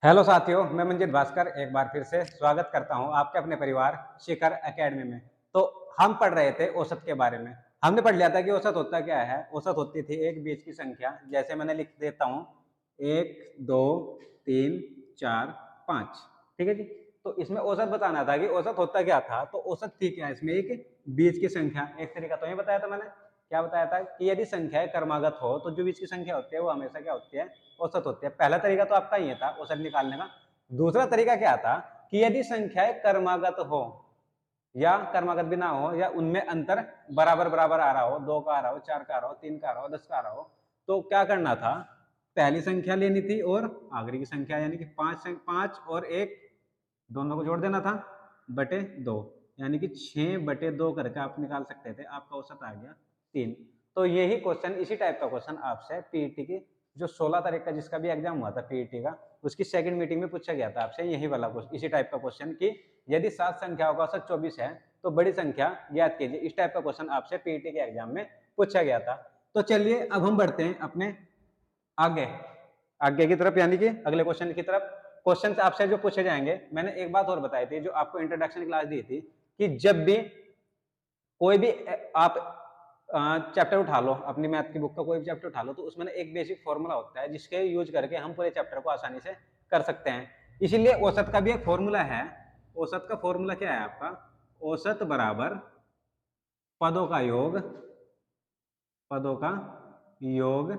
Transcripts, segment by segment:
Hello साथियों, मैं मंजित भास्कर एक बार फिर से स्वागत करता हूं आपके अपने परिवार शिखर एकेडमी में। तो हम पढ़ रहे थे औसत के बारे में। हमने पढ़ लिया था कि औसत होता क्या है। औसत होती थी एक बीज की संख्या, जैसे मैंने लिख देता हूं 1 2 3 4 5। ठीक है जी। तो इसमें औसत बताना था कि औसत होता क्या था। तो औसत थी क्या, इसमें एक बीज की संख्या। एक तरीका तो ये बताया था मैंने, क्या बताया था कि यदि संख्या क्रमागत हो तो जो बीच की संख्या होती है वो हमेशा क्या होती है, औसत होती है। पहला तरीका तो आपका ये था औसत निकालने का। दूसरा तरीका क्या था कि यदि संख्याएं क्रमागत हो या क्रमागत भी ना हो, या उनमें अंतर बराबर बराबर आ रहा हो, 2 का आ रहा हो, 4 का आ रहा हो, 3 का आ रहा हो, 10 का आ रहा हो, तो क्या करना था, पहली संख्या लेनी थी और आखिरी की संख्या यानी कि 5 और 1 दोनों को जोड़ देना था बटे 2, यानी कि 6/2 करके आप निकाल सकते थे। आपका औसत आ गया 3। तो यही क्वेश्चन, इसी टाइप का क्वेश्चन आपसे पीईटी की जो 16 तारीख का जिसका भी एग्जाम हुआ था पीईटी का, उसकी सेकंड मीटिंग में पूछा गया था आपसे यही वाला क्वेश्चन, इसी टाइप का क्वेश्चन कि यदि 7 संख्याओं का औसत 24 है तो बड़ी संख्या ज्ञात कीजिए। इस टाइप का क्वेश्चन आपसे पीईटी के एग्जाम में पूछा गया था। तो चलिए अब हम बढ़ते हैं अपने आगे आगे की तरफ, यानी कि अगले क्वेश्चन की तरफ। क्वेश्चन आपसे जो पूछे जाएंगे, मैंने एक बात और बताई थी जो आपको इंट्रोडक्शन क्लास दी थी कि जब भी कोई भी आप चैप्टर उठा लो, अपनी मैथ की बुक का कोई भी चैप्टर उठा लो, तो उसमें एक बेसिक फॉर्मूला होता है जिसके यूज करके हम पूरे चैप्टर को आसानी से कर सकते हैं। इसीलिए औसत का भी एक फॉर्मूला है। औसत का फॉर्मूला क्या है आपका, औसत बराबर पदों का योग, पदों का योग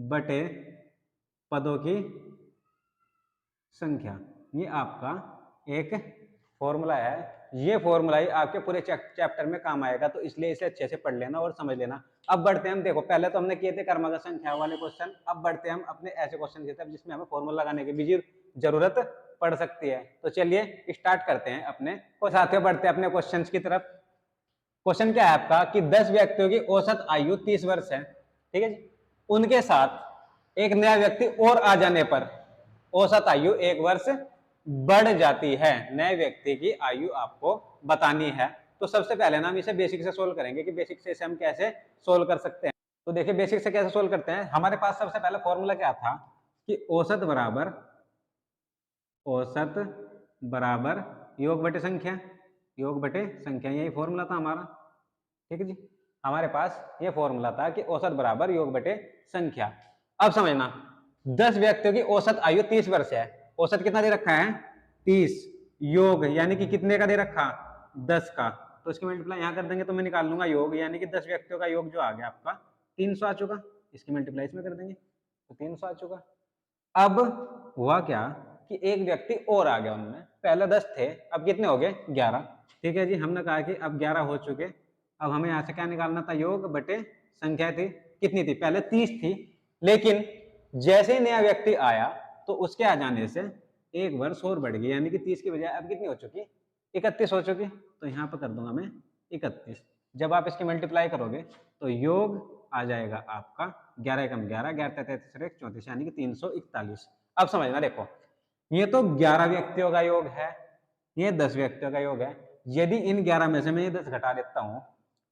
बटे पदों की संख्या। ये आपका एक फॉर्मूला है। ये फॉर्मूला ही आपके पूरे चैप्टर में काम आएगा, तो इसलिए इसे अच्छे से पढ़ लेना और समझ लेना। अब बढ़ते हैं हम, देखो पहले तो हमने किए थे क्रमागत संख्या वाले क्वेश्चन, अब बढ़ते हैं हम अपने ऐसे क्वेश्चन की तरफ जिसमें हमें फॉर्मूला लगाने की भी जरूरत पड़ सकती है। तो चलिए स्टार्ट करते हैं अपने, और साथियों बढ़ते हैं अपने क्वेश्चन की तरफ। क्वेश्चन क्या है आपका कि 10 व्यक्तियों की औसत आयु 30 वर्ष है। ठीक है जी। उनके साथ एक नया व्यक्ति और आ जाने पर औसत आयु 1 वर्ष बढ़ जाती है। नए व्यक्ति की आयु आपको बतानी है। तो सबसे पहले ना हम इसे बेसिक से सोल्व करेंगे कि बेसिक से इसे हम कैसे सोल्व कर सकते हैं। तो देखिए बेसिक से कैसे सोल्व करते हैं। हमारे पास सबसे पहले फॉर्मूला क्या था कि औसत बराबर योग बटे संख्या, योग बटे संख्या, यही फॉर्मूला था हमारा। ठीक है जी। हमारे पास ये फॉर्मूला था कि औसत बराबर योग बटे संख्या। अब समझना, 10 व्यक्तियों की औसत आयु 30 वर्ष है। औसत कितना दे रखा है, 30, योग यानी कि कितने का दे रखा, 10 का। तो इसकी मल्टीप्लाई यहां कर देंगे तो मैं निकाल लूंगा योग, यानी कि 10 व्यक्तियों का योग जो आ गया आपका 300 आ चुका। इसकी मल्टीप्लाई इसमें कर देंगे तो 300 आ चुका। अब हुआ क्या कि एक व्यक्ति और आ गया उनमें, पहले 10 थे, अब कितने हो गए, 11। ठीक है जी। हमने कहा कि अब 11 हो चुके। अब हमें यहां से क्या निकालना था, योग बटे संख्या थी, कितनी थी, पहले 30 थी, लेकिन जैसे ही नया व्यक्ति आया तो उसके आ जाने से 1 वर्ष और बढ़ गई, यानी कि 30 की बजाय अब कितनी हो चुकी, 31 हो चुकी। तो यहाँ पर कर दूंगा मैं 31। जब आप इसकी मल्टीप्लाई करोगे तो योग आ जाएगा आपका 11 एकम 11, 11 33 34, यानी कि 341। अब समझना, देखो ये तो 11 व्यक्तियों का योग है, ये 10 व्यक्तियों का योग है। यदि इन 11 में से मैं ये 10 घटा देता हूं,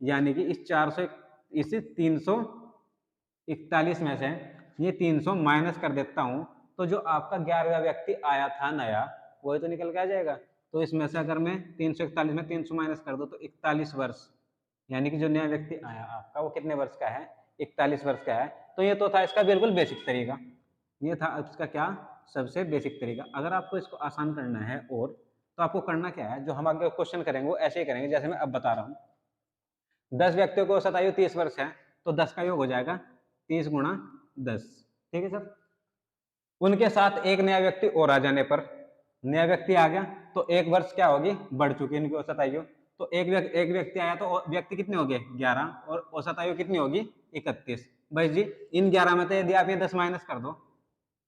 यानी कि इस 400 इस 341 में से ये 300 माइनस कर देता हूं, तो जो आपका 11वां व्यक्ति आया था नया, वही तो निकल के आ जाएगा। तो इसमें से अगर मैं 341 में 300 माइनस कर दूं तो 41 वर्ष, यानी कि जो नया व्यक्ति आया आपका वो कितने वर्ष का है, 41 वर्ष का है। तो ये तो था इसका बिल्कुल बेसिक तरीका, ये था इसका क्या, सबसे बेसिक तरीका। अगर आपको इसको आसान करना है और, तो आपको करना क्या है, जो हम आगे क्वेश्चन करेंगे वो ऐसे ही करेंगे जैसे मैं अब बता रहा हूँ। 10 व्यक्तियों को औसत आयु 30 वर्ष है, तो 10 का योग हो जाएगा 30 गुणा 10। ठीक है सर। उनके साथ एक नया व्यक्ति और आ जाने पर, नया व्यक्ति आ गया तो 1 वर्ष क्या होगी, बढ़ चुकी इनकी औसत आयु। तो एक व्यक्ति आया तो व्यक्ति कितने हो गए, 11, और औसत आयु कितनी होगी, 31। भाई जी इन 11 में तो यदि आप ये 10 माइनस कर दो,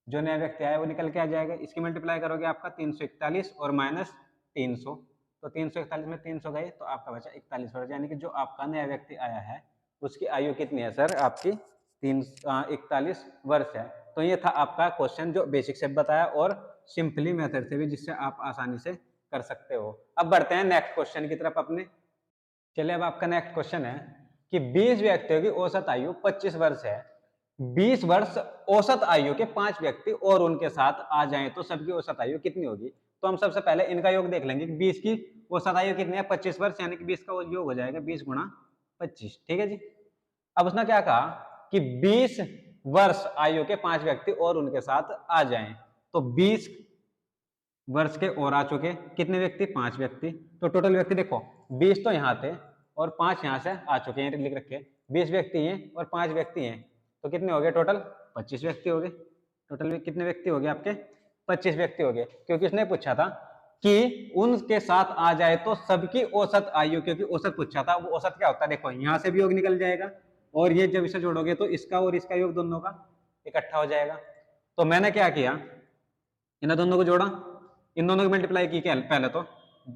जो नया व्यक्ति आया वो निकल के आ जाएगा। इसकी मल्टीप्लाई करोगे आपका 341 और माइनस 300, तो 341 में 300 गए तो आपका बचा 41 वर्ष, यानी कि जो आपका नया व्यक्ति आया है उसकी आयु कितनी है सर, आपकी 41 वर्ष है। तो ये था आपका क्वेश्चन जो बेसिक से बताया और सिंपली मेथड से भी, जिससे आप आसानी से कर सकते हो। अब बढ़ते हैं नेक्स्ट क्वेश्चन की तरफ अपने। चलिए अब आपका नेक्स्ट क्वेश्चन है कि 20 व्यक्तियों की औसत आयु 25 वर्ष है। 20 वर्ष औसत आयु के 5 व्यक्ति और उनके साथ आ जाएं तो सबकी औसत आयु कितनी होगी? तो हम सबसे पहले इनका योग देख लेंगे कि 20 की औसत आयु कितनी है? 25 वर्ष, यानी कि 20 का योग हो जाएगा 20 गुणा 25। ठीक है जी। अब उसने क्या कहा कि 20 वर्ष आयु के 5 व्यक्ति और उनके साथ आ जाएं, तो 20 वर्ष के और आ चुके कितने व्यक्ति? 5 व्यक्ति। तो टोटल व्यक्ति देखो 20 तो यहाँ थे और 5 यहाँ से आ चुके हैं, लिख रखे 20 व्यक्ति हैं और 5 व्यक्ति हैं, तो कितने हो गए टोटल? 25 व्यक्ति हो गए। टोटल कितने व्यक्ति हो गए आपके? 25 व्यक्ति हो गए, क्योंकि उसने पूछा था कि उनके साथ आ जाए तो सबकी औसत आयु, क्योंकि औसत पूछा था। वो औसत क्या होता है? देखो यहाँ से भी योग निकल जाएगा और ये जब इसे जोड़ोगे तो इसका और इसका योग दोनों का इकट्ठा हो जाएगा। तो मैंने क्या किया, इन दोनों को जोड़ा, इन दोनों को मल्टीप्लाई की क्या पहले तो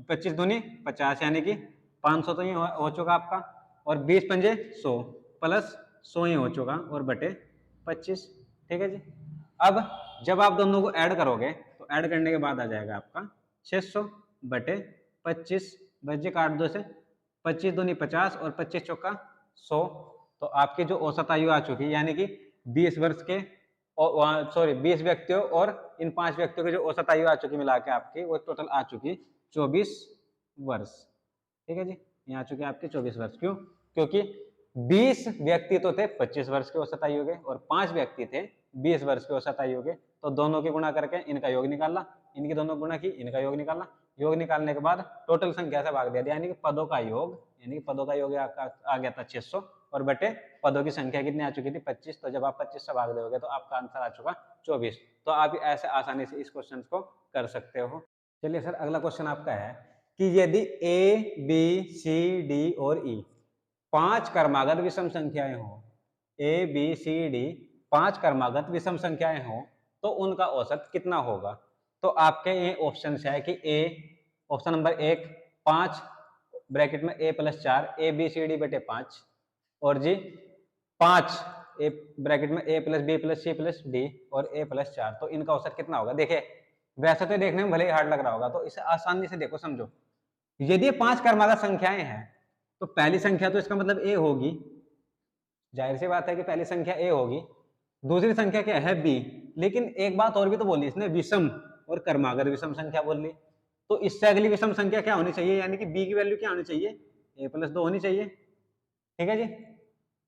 25 दूनी 50, यानी कि 500 तो ये हो चुका आपका, और 20 पंजे 100 प्लस 100 ही हो चुका और बटे 25। ठीक है जी। अब जब आप दोनों को ऐड करोगे तो ऐड करने के बाद आ जाएगा आपका 600 बटे 25, बचे काट दो से 25 दूनी 50 और 25 चौका 100। तो आपकी जो औसत आयु आ चुकी, यानी कि 20 वर्ष के और 20 व्यक्तियों और इन 5 व्यक्तियों की जो औसत आयु आ चुकी मिला के आपकी, वो टोटल आ चुकी 24 वर्ष। ठीक है जी, यहाँ आ चुके आपके 24 वर्ष। क्यों? क्योंकि 20 व्यक्ति तो थे 25 वर्ष के औसत आयु के और 5 व्यक्ति थे 20 वर्ष के औसत आयु के। तो दोनों की गुणा करके इनका योग निकाला, इनकी दोनों गुणा की, इनका योग निकाला। योग निकालने के बाद टोटल संख्या से भाग दिया, यानी कि पदों का योग, यानी कि पदों का योग आ गया था 600 और बटे पदों की संख्या कितनी आ चुकी थी? 25। तो जब आप 25 से भाग दोगे तो आपका आंसर आ चुका 24। तो आप ऐसे आसानी से इस क्वेश्चन को कर सकते हो। चलिए सर, अगला क्वेश्चन आपका है कि यदि ए, बी, सी, डी और ई 5 क्रमागत विषम संख्याएं हो, ए, बी, सी, डी 5 क्रमागत विषम संख्याएं हो, तो उनका औसत कितना होगा? तो आपके ये ऑप्शन है कि ए, ऑप्शन नंबर 1 5 ब्रैकेट में a + 4 a b c d बटे 5, और जी 5 ए ब्रैकेट में a + b + c + d और a + 4। तो इनका औसत कितना होगा? देखिए वैसे तो देखने में भले ही हार्ड लग रहा होगा, तो इसे आसानी से देखो, समझो। यदि 5 क्रमागत संख्याएं हैं तो पहली संख्या तो इसका मतलब a होगी, जाहिर सी बात है कि पहली संख्या a होगी। दूसरी संख्या क्या है? b। लेकिन एक बात और भी तो बोली इसने, विषम और क्रमागत विषम संख्या बोल ली। तो इससे अगली विषम संख्या क्या होनी चाहिए? यानी कि b की वैल्यू क्या होनी चाहिए? a + 2 होनी चाहिए। ठीक है जी।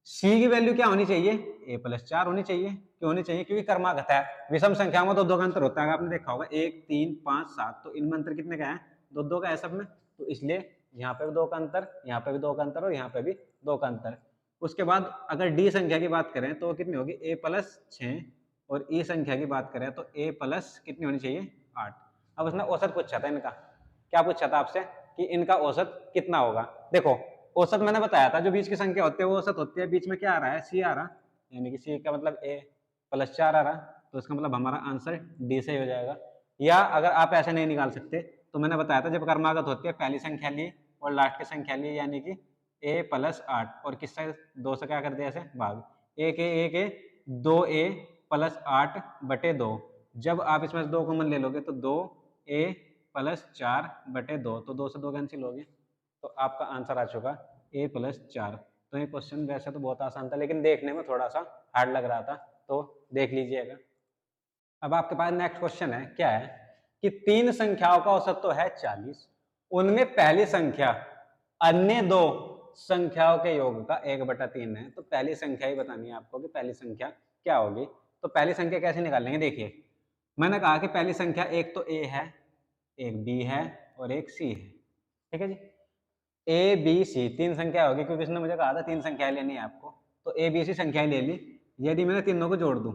c की वैल्यू क्या होनी चाहिए? a + 4 होनी चाहिए। क्यों होनी चाहिए? क्योंकि क्रमागत है, विषम संख्या में दो का अंतर होता है, आपने देखा होगा 1 3 5 7, तो इनमें अंतर कितने का है? दो का है सब में। तो इसलिए यहाँ पे भी 2 का अंतर, यहाँ पे भी 2 का अंतर और यहाँ पे भी 2 का अंतर। उसके बाद अगर डी संख्या की बात करें तो कितनी होगी? a + 6, और ई संख्या की बात करें तो a + कितनी होनी चाहिए? 8। अब उसने औसत पूछा था इनका, क्या पूछा था आपसे कि इनका औसत कितना होगा? देखो औसत मैंने बताया था, जो बीच की संख्या होती है वो औसत होती है। बीच में क्या आ रहा है? सी आ रहा, यानी कि सी का मतलब a + 4 आ रहा, तो इसका मतलब हमारा आंसर डी से ही हो जाएगा। या अगर आप ऐसे नहीं निकाल सकते तो मैंने बताया था, जब क्रमागत होती है पहली संख्या ली और लास्ट की संख्या ली, यानी कि a + 8 और किससे 2 से क्या कर दिया ऐसे भाग, 1 a 2a + 8 बटे 2। जब आप इसमें से 2 कॉमन ले लोगे तो 2a + 4 बटे 2, तो 2 से 2 कैंसिल हो गए, तो आपका आंसर आ चुका a + 4। तो ये क्वेश्चन वैसे तो बहुत आसान था, लेकिन देखने में थोड़ा सा हार्ड लग रहा था, तो देख लीजिएगा। अब आपके पास नेक्स्ट क्वेश्चन है, क्या है कि 3 संख्याओं का औसत तो है 40, उनमें पहली संख्या अन्य 2 संख्याओं के योग का 1/3 है। तो पहली संख्या ही बतानी है आपको कि पहली संख्या क्या होगी। तो पहली संख्या कैसे निकालेंगे? देखिए मैंने कहा कि पहली संख्या एक तो a है, एक b है और एक c है। ठीक है जी। a b c 3 संख्या होगी, क्योंकि इसने मुझे कहा था 3 संख्याएं लेनी है आपको, तो a b c संख्याएं ले ली। यदि मैंने तीनों को जोड़ दूं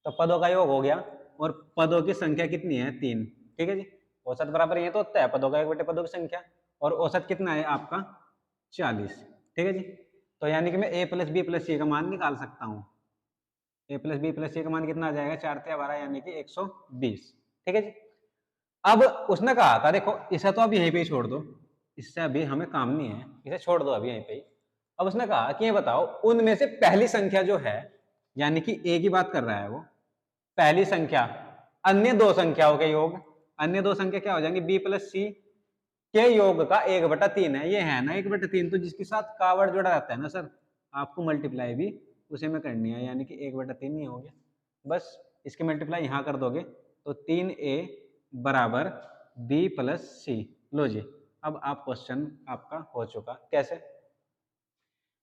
तो पदों का योग हो गया, और पदों की संख्या कितनी है? 3। ठीक है जी। औसत बराबर ये तो होता है पदों का योग बटे पदों की संख्या, और औसत कितना है आपका? 40। ठीक है जी। तो यानी कि मैं a + b + c का मान निकाल सकता हूँ। a + b + c का मान कितना आ जाएगा? 4 × 12 यानी कि 120। ठीक है जी। अब उसने कहा था, देखो इसे तो अब यहीं पे ही छोड़ दो, इससे अभी हमें काम नहीं है, इसे छोड़ दो अभी यहीं पे ही। अब उसने कहा कि ये बताओ उनमें से पहली संख्या जो है, यानी कि a की बात कर रहा है वो, पहली संख्या अन्य 2 संख्याओं के योग, अन्य 2 संख्या क्या हो जाएंगे? b + c के योग का 1/3 है। ये है ना 1/3, तो जिसके साथ कावड़ जुड़ा रहता है ना सर, आपको मल्टीप्लाई भी उसी में करनी है, यानी कि 1/3 ही हो गया। बस इसकी मल्टीप्लाई यहाँ कर दोगे तो 3a बराबर b प्लस सी। लो जी, अब आप क्वेश्चन आपका हो चुका। कैसे?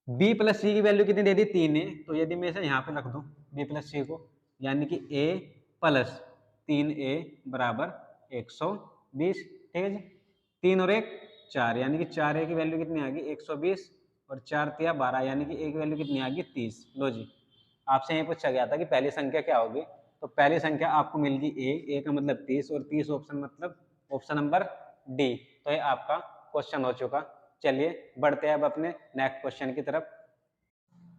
b प्लस सी की वैल्यू कितनी दे दी? 3a। तो यदि मैं इसे यहाँ पे रख दूँ b प्लस सी को, यानी कि a प्लस 3a बराबर 120। ठीक है जी, 3 और 1 4, यानी कि 4a की वैल्यू कितनी आ गई? 120 और 4 तिया 12, यानी कि a की वैल्यू कितनी आ गई? 30। लो जी, आपसे ये पूछा गया था कि पहली संख्या क्या होगी, तो पहली संख्या आपको मिल गई a का मतलब 30 और 30 ऑप्शन मतलब ऑप्शन नंबर डी। तो ये आपका क्वेश्चन हो चुका। चलिए बढ़ते हैं अब अपने नेक्स्ट क्वेश्चन की तरफ।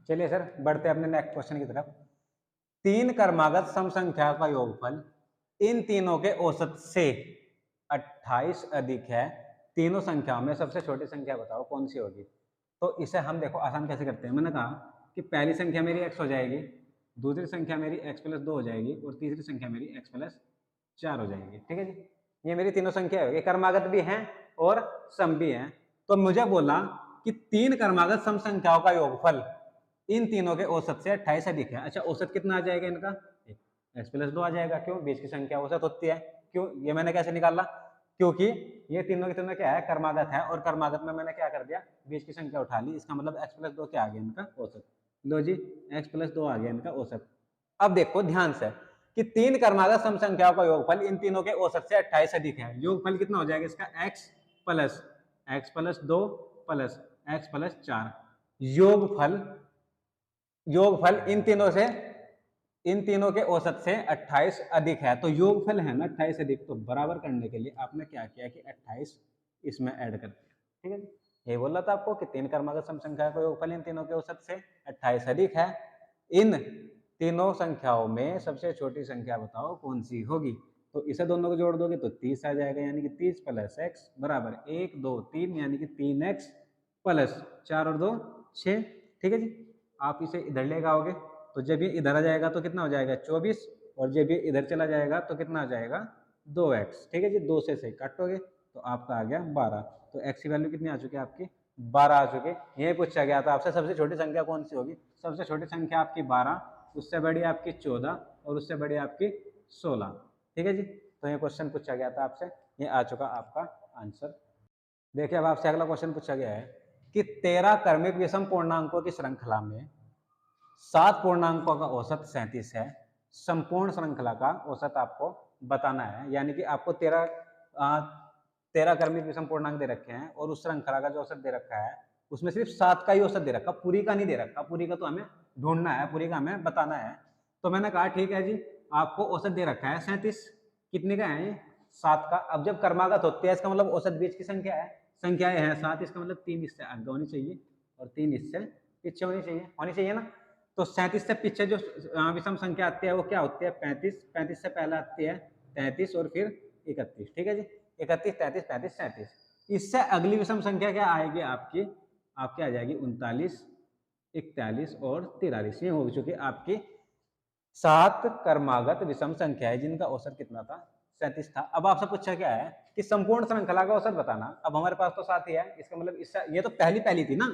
चलिए सर बढ़ते हैं अपने नेक्स्ट क्वेश्चन की तरफ। 3 क्रमागत सम संख्या का योगफल इन तीनों के औसत से 28 अधिक है। तीनों संख्याओं में सबसे छोटी संख्या बताओ कौन सी होगी। तो इसे हम देखो आसान कैसे करते हैं। मैंने कहा कि पहली संख्या मेरी x हो जाएगी, दूसरी संख्या मेरी x प्लस 2 हो जाएगी और तीसरी संख्या मेरी x प्लस 4 हो जाएगी। ठीक है जी, ये मेरी तीनों संख्या है, क्रमागत भी हैं और सम भी हैं। तो मुझे बोला कि 3 क्रमागत सम संख्याओं का योगफल इन तीनों के औसत से 28 अधिक है। अच्छा, औसत कितना आ जाएगा इनका? x प्लस 2 आ जाएगा। क्यों? बीच की संख्या औसत होती है। क्यों? ये मैंने कैसे निकाला? क्योंकि ये तीनों की तीनों क्या है? क्रमागत है, और क्रमागत में मैंने क्या कर दिया? बीच की संख्या उठा ली। इसका मतलब x प्लस 2 क्या आ गया? इनका औसत। लो जी, x प्लस 2 आ गया इनका औसत। अब देखो ध्यान से कि 3 क्रमागत सम संख्याओं का योगफल इन तीनों के औसत से 28 अधिक है। योगफल कितना हो जाएगा इसका? x plus 2 plus x plus 4। योगफल इन तीनों के औसत से 28 अधिक है। तो योगफल है ना 28 अधिक, तो बराबर करने के लिए आपने क्या किया कि 28 इसमें ऐड कर दिया। ठीक है, ये बोला था आपको कि 3 क्रमागत सम संख्या का योगफल इन तीनों के औसत से 28 अधिक है। इन तीनों संख्याओं में सबसे छोटी संख्या बताओ कौन सी होगी। तो इसे दोनों को जोड़ दोगे तो 30 आ जाएगा, यानी कि 30 प्लस x बराबर 1 2 3, यानी कि 3x प्लस 4 और 2 6। ठीक है जी, आप इसे इधर ले आओगे तो जब ये इधर आ जाएगा तो कितना हो जाएगा? 24, और जब ये इधर चला जाएगा तो कितना आ जाएगा? 2x। ठीक है जी, 2 से काटोगे तो आपका आ गया 12। तो x की वैल्यू कितनी आ चुकी है आपकी? 12 आ चुकी। ये पूछा गया था आपसे सबसे छोटी संख्या कौन सी होगी। सबसे छोटी संख्या आपकी 12, उससे बड़ी आपकी 14 और उससे बड़ी आपकी 16। ठीक है जी, तो ये क्वेश्चन पूछा गया था आपसे, ये आ चुका आपका आंसर। देखिए अब आपसे अगला क्वेश्चन पूछा गया है कि 13 क्रमिक विषम पूर्णांकों की श्रृंखला में 7 पूर्णांकों का औसत 37 है। संपूर्ण श्रृंखला का औसत आपको बताना है, यानी कि आपको 13 क्रमिक विषम पूर्णांक दे रखे हैं और उस श्रृंखला का जो औसत दे रखा है उसमें सिर्फ 7 का ही औसत दे रखा, पूरी का नहीं दे रखा। पूरी का तो हमें ढूंढना है, पूरी का हमें बताना है। तो मैंने कहा ठीक है जी, आपको औसत दे रखा है 37। कितने का है ये? 7 का। अब जब क्रमागत होती है इसका मतलब औसत बीच की संख्या है, संख्याएं हैं 7, इसका मतलब 3 इससे आगे होनी चाहिए और 3 इससे पीछे होनी चाहिए ना। तो 37 से पीछे जो विषम संख्या आती है वो क्या होती है? 35। 35 से पहले आती है 33 और फिर 31। ठीक है जी, 31 33 35 37। इससे अगली विषम संख्या क्या आएगी आपकी? आपकी आ जाएगी 39 41 और 43। ये हो चुकी आपकी 7 क्रमागत विषम संख्या है जिनका औसत कितना था? 37 था। अब आपसे पूछा क्या है कि संपूर्ण श्रृंखला का औसत बताना। अब हमारे पास तो 7 ही है, इसका मतलब इससे ये तो पहली थी ना,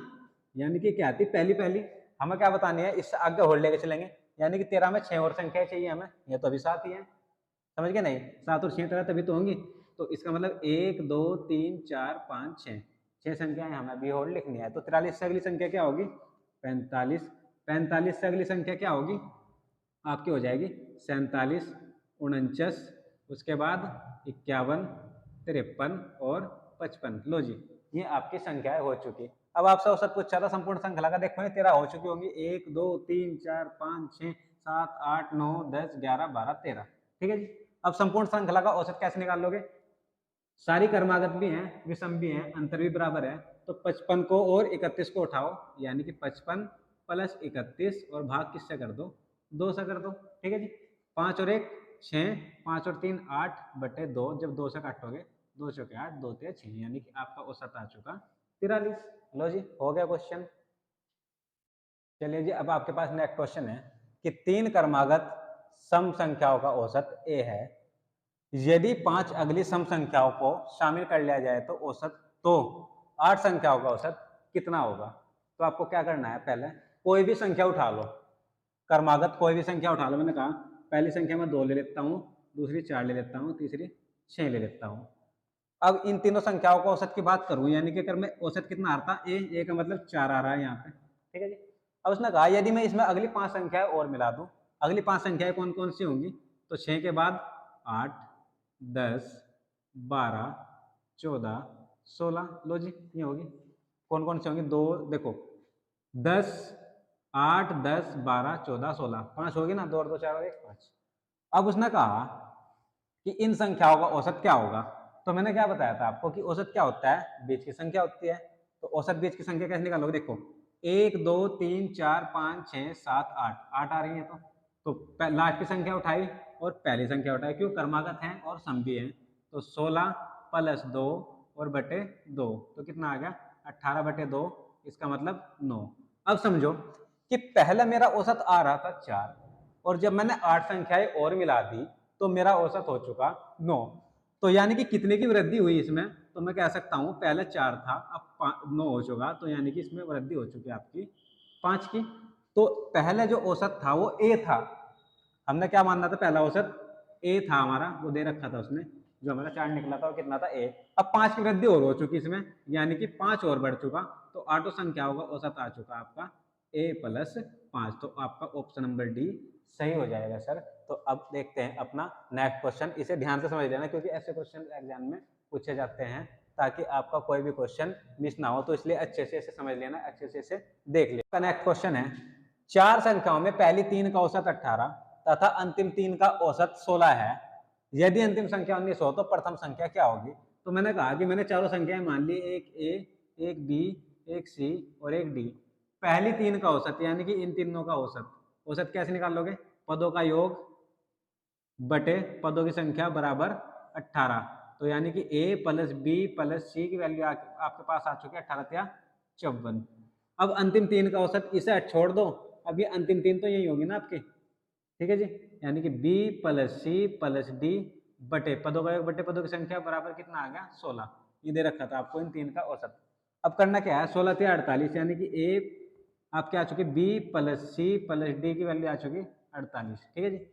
यानी कि क्या थी? पहली। हमें क्या बतानी है? इससे आगे होल्ड लेके चलेंगे, यानी कि 13 में 6 और संख्या चाहिए हमें। ये तो अभी 7 ही है, समझ गए नहीं? 7 और 6 13 तभी तो होंगी। तो इसका मतलब 1 2 3 4 5 6 संख्याएं हमें अभी होल्ड लिखनी है। तो 43 से अगली संख्या क्या होगी? 45। 45 से अगली संख्या क्या होगी? आपकी हो जाएगी 47 49, उसके बाद 51 53 और 55। लो जी, ये आपकी संख्याएं हो चुकी। अब आपसे औसत पूछा था संपूर्ण श्रृंखला का, देखो 13 हो चुकी होंगी। 1 2 3 4 5 6 7 8 9 10 11 12 13। ठीक है जी, अब संपूर्ण श्रृंखला का औसत कैसे निकाल लोगे? सारी क्रमागत भी हैं, विषम भी हैं, अंतर भी बराबर है। तो 55 को और 31 को उठाओ, यानी कि 55 प्लस 31 और भाग किससे कर दो? 2 से कर दो। ठीक है जी, 5 और 1 6, 5 और 3 8 बटे 2। जब 2 से काटोगे 2 चौके 8 2 3 6, यानी कि आपका औसत आ चुका 43। लो जी, हो गया क्वेश्चन। चलिए जी, अब आपके पास नेक्स्ट क्वेश्चन है कि 3 क्रमागत सम संख्याओं का औसत a है। यदि 5 अगली सम संख्याओं को शामिल कर लिया जाए तो 8 संख्याओं का औसत कितना होगा? तो आपको क्या करना है? पहले कोई भी संख्या उठा लो, क्रमागत कोई भी संख्या उठा लो, मैंने कहा पहली संख्या में 2 ले लेता हूँ, दूसरी 4 ले लेता हूँ, तीसरी 6 ले लेता हूँ। अब इन तीनों संख्याओं को औसत की बात करूँ, यानी कि अगर मैं औसत कितना आ रहा था, ए का मतलब 4 आ रहा है यहाँ पे, ठीक है जी। अब उसने कहा यदि मैं इसमें अगली 5 संख्याएं और मिला दूं, अगली 5 संख्याएं कौन कौन सी होंगी, तो 6 के बाद 8, 10, 12, 14, 16, लो जी ये होगी। कौन कौन सी होंगी, दो देखो 10, 8, 10, 12, 14, 16, 5 होगी ना, 2 और 2 4 और 1 5। अब उसने कहा कि इन संख्याओं का औसत क्या होगा, तो मैंने क्या बताया था आपको कि औसत क्या होता है, बीच की संख्या होती है। तो औसत बीच की संख्या कैसे निकालोगे, देखो 1 2 3 4 5 6 7 8, 8 आ रही है, तो लास्ट की संख्या उठाई और पहली संख्या उठाई, क्यों, क्रमागत है और सम भी है। तो 16 प्लस 2 और बटे 2, तो कितना आ गया 18 बटे 2, इसका मतलब 9। अब समझो कि पहले मेरा औसत आ रहा था 4, और जब मैंने 8 संख्याएं और मिला दी तो मेरा औसत हो चुका 9। तो यानी कि कितने की वृद्धि हुई इसमें, तो मैं कह सकता हूं पहले 4 था, अब 9 हो चुका, तो यानी कि इसमें वृद्धि हो चुकी है आपकी 5 की। तो पहले जो औसत था वो ए था, हमने क्या मानना था, पहला औसत ए था हमारा, वो दे रखा था उसने, जो हमारा 4 निकला था वो कितना था, ए। अब 5 की वृद्धि और हो चुकी इसमें, यानी कि 5 और बढ़ चुका, तो आठों संख्याओं का औसत आ चुका आपका ए प्लस 5। तो आपका ऑप्शन नंबर डी सही हो जाएगा सर। तो अब देखते हैं अपना नेक्स्ट क्वेश्चन, इसे ध्यान से समझ लेना क्योंकि ऐसे क्वेश्चन एग्जाम में पूछे जाते हैं, ताकि आपका कोई भी क्वेश्चन मिस ना हो, तो इसलिए अच्छे से इसे समझ लेना, अच्छे से इसे देख लेना। नेक्स्ट क्वेश्चन है, 4 संख्याओं में पहली 3 का औसत 18 तथा अंतिम 3 का औसत 16 है, यदि अंतिम संख्या 19 हो तो प्रथम संख्या क्या होगी। तो मैंने कहा कि मैंने चारों संख्याएं मान ली, एक ए, एक बी, एक सी और एक डी। पहली 3 का औसत यानी कि इन तीनों का औसत, औसत कैसे निकाल लोगे, पदों का योग बटे पदों की संख्या बराबर 18। तो यानी कि ए प्लस बी प्लस सी की वैल्यू आपके पास आ चुकी है 18 या 54। अब अंतिम 3 का औसत इसे छोड़ दो, अब ये अंतिम 3 तो यही होगी ना आपकी, ठीक है जी। यानी कि b plus c plus d बटे पदों का योग बटे पदों की संख्या बराबर कितना आ गया 16। ये दे रखा था आपको इन 3 का औसत। अब करना क्या है, 16 से 48, यानी कि ए आपके आ चुके b plus c plus d की वैल्यू आ चुकी 48, ठीक है जी।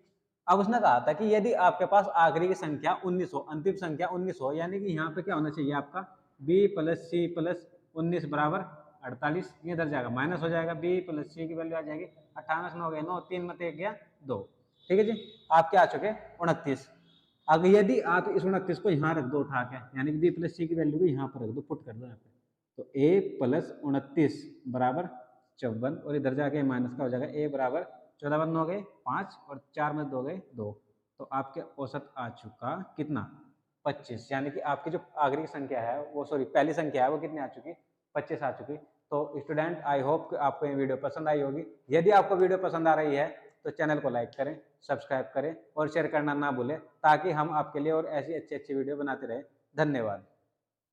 अब उसने कहा था कि यदि आपके पास आखिरी की संख्या 19 हो, अंतिम संख्या 19 हो, यानी कि यहाँ पे क्या होना चाहिए आपका b प्लस सी प्लस 19 बराबर 48, ये इधर जाएगा माइनस हो जाएगा, b प्लस सी की वैल्यू आ जाएगी 98, 9 गए 9, 3 में 1 गया 2, ठीक है जी। आपके आ चुके 29। अगर यदि आप इस 29 को यहाँ रख दो उठा के, यानी कि b प्लस सी की वैल्यू को यहाँ पर रख दो, पुट कर दो यहाँ पे, तो a प्लस 29 बराबर 54, और इधर जाके माइनस का हो जाएगा a बराबर 14 बंद हो गए 5 और 4 में 2 गए 2, तो आपके औसत आ चुका कितना 25। यानी कि आपकी जो आखिरी संख्या है वो, सॉरी पहली संख्या है वो कितनी आ चुकी 25 आ चुकी। तो स्टूडेंट आई होप आपको ये वीडियो पसंद आई होगी। यदि आपको वीडियो पसंद आ रही है तो चैनल को लाइक करें, सब्सक्राइब करें और शेयर करना ना भूलें, ताकि हम आपके लिए और ऐसी अच्छी अच्छी वीडियो बनाते रहें। धन्यवाद।